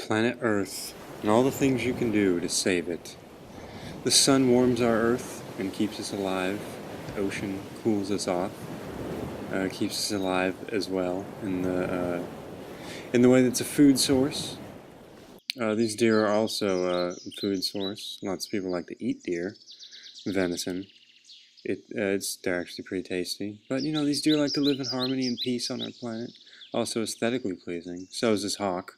Planet Earth, and all the things you can do to save it. The sun warms our Earth and keeps us alive. The ocean cools us off, keeps us alive as well in the way that it's a food source. These deer are also a food source. Lots of people like to eat deer, venison. They're actually pretty tasty. But you know, these deer like to live in harmony and peace on our planet. Also aesthetically pleasing. So is this hawk,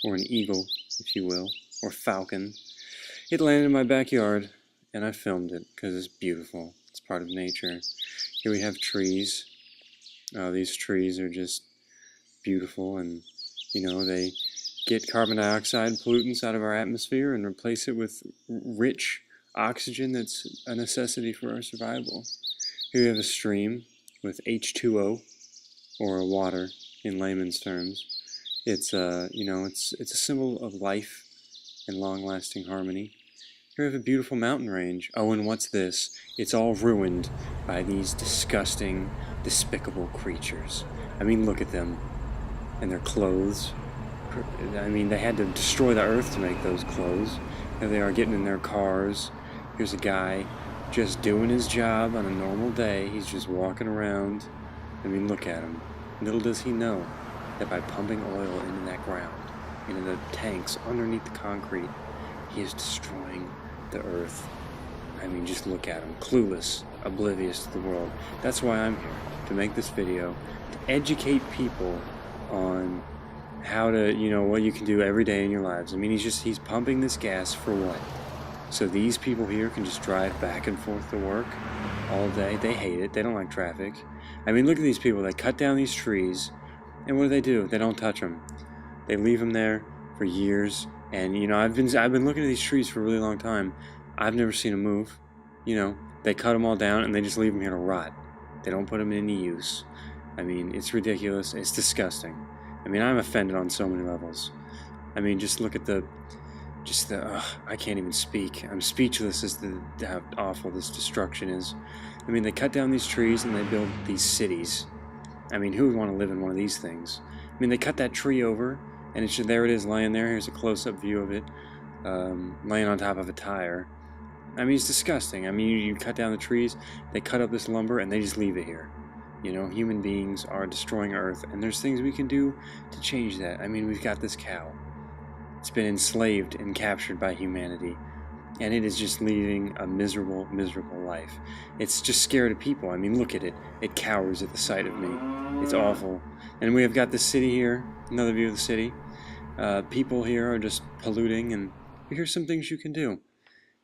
or an eagle, if you will, or falcon. It landed in my backyard, and I filmed it because it's beautiful. It's part of nature. Here we have trees. These trees are just beautiful, and you know, they get carbon dioxide pollutants out of our atmosphere and replace it with rich oxygen that's a necessity for our survival. Here we have a stream with H2O, or water in layman's terms. It's it's a symbol of life and long-lasting harmony. Here we have a beautiful mountain range. Oh, and what's this? It's all ruined by these disgusting, despicable creatures. I mean, look at them and their clothes. I mean, they had to destroy the earth to make those clothes. Here they are getting in their cars. Here's a guy just doing his job on a normal day. He's just walking around. I mean, look at him. Little does he know that by pumping oil into that ground, into the tanks underneath the concrete, he is destroying the earth. I mean, just look at him. Clueless, oblivious to the world. That's why I'm here, to make this video, to educate people on how to, you know, what you can do every day in your lives. I mean, he's pumping this gas for what? So these people here can just drive back and forth to work all day. They hate it. They don't like traffic. I mean, look at these people. They cut down these trees, and what do? They don't touch them. They leave them there for years. And you know, I've been looking at these trees for a really long time. I've never seen them move. You know, they cut them all down and they just leave them here to rot. They don't put them in any use. I mean, it's ridiculous. It's disgusting. I mean, I'm offended on so many levels. I mean, just look at I can't even speak. I'm speechless as to how awful this destruction is. I mean, they cut down these trees and they build these cities. I mean, who would want to live in one of these things? I mean, they cut that tree over, and there it is laying there. Here's a close-up view of it, laying on top of a tire. I mean, it's disgusting. I mean, you cut down the trees, they cut up this lumber, and they just leave it here. You know, human beings are destroying Earth, and there's things we can do to change that. I mean, we've got this cow. It's been enslaved and captured by humanity, and it is just leading a miserable, miserable life. It's just scared of people. I mean, look at it. It cowers at the sight of me. It's awful. And we have got this city here, another view of the city. People here are just polluting, and here's some things you can do.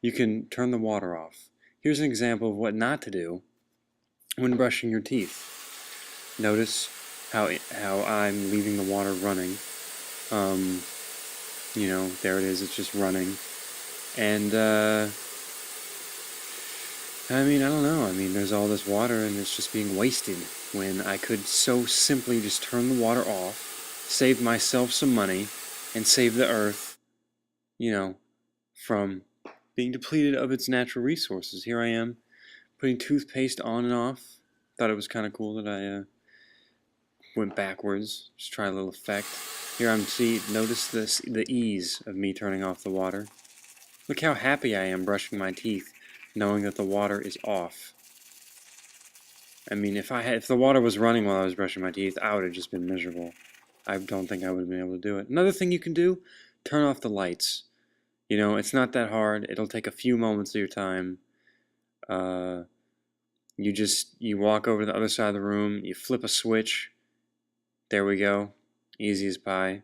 You can turn the water off. Here's an example of what not to do when brushing your teeth. Notice how I'm leaving the water running. You know, there it is, it's just running. And, I mean, I don't know. I mean, there's all this water and it's just being wasted when I could so simply just turn the water off, save myself some money, and save the earth, you know, from being depleted of its natural resources. Here I am, putting toothpaste on and off. Thought it was kind of cool that I went backwards, just try a little effect. Here notice the ease of me turning off the water. Look how happy I am brushing my teeth, knowing that the water is off. I mean, if the water was running while I was brushing my teeth, I would have just been miserable. I don't think I would have been able to do it. Another thing you can do, turn off the lights. You know, it's not that hard. It'll take a few moments of your time. You walk over to the other side of the room, you flip a switch. There we go. Easy as pie.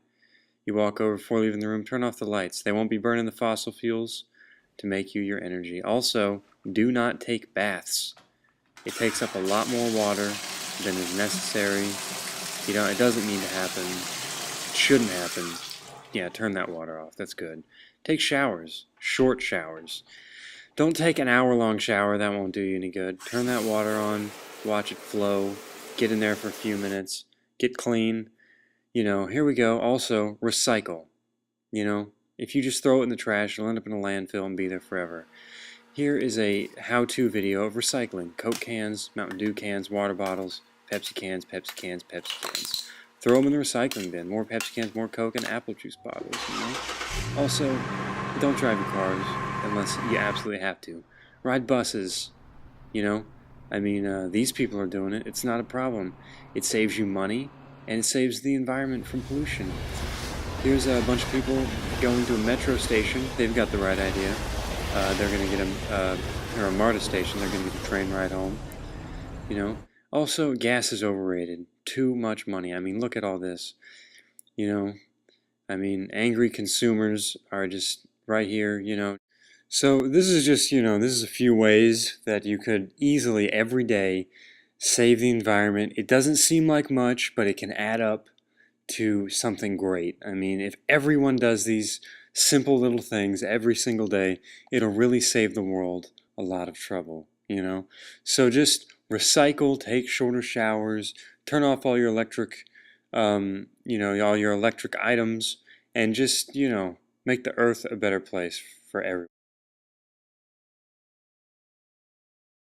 You walk over before leaving the room, turn off the lights. They won't be burning the fossil fuels to make you your energy. Also, do not take baths. It takes up a lot more water than is necessary. You know, it doesn't need to happen. It shouldn't happen. Yeah, turn that water off. That's good. Take showers. Short showers. Don't take an hour-long shower. That won't do you any good. Turn that water on. Watch it flow. Get in there for a few minutes. Get clean. You know, here we go. Also, recycle. You know, if you just throw it in the trash, it'll end up in a landfill and be there forever. Here is a how-to video of recycling. Coke cans, Mountain Dew cans, water bottles, Pepsi cans, Pepsi cans, Pepsi cans. throw them in the recycling bin. More Pepsi cans, more Coke, and apple juice bottles, you know? Also, don't drive your cars unless you absolutely have to. Ride buses, you know? I mean, these people are doing it. It's not a problem. It saves you money, and it saves the environment from pollution. Here's a bunch of people going to a metro station. They've got the right idea. They're going to get or a MARTA station. They're going to get a train ride home, you know? Also, gas is overrated. Too much money. I mean, look at all this, you know? I mean, angry consumers are just right here, you know? So this is just, this is a few ways that you could easily, every day, save the environment. It doesn't seem like much, but it can add up to something great. I mean, if everyone does these simple little things every single day, it'll really save the world a lot of trouble, you know? So just recycle, take shorter showers, turn off all your electric, all your electric items, and just, make the earth a better place for everyone.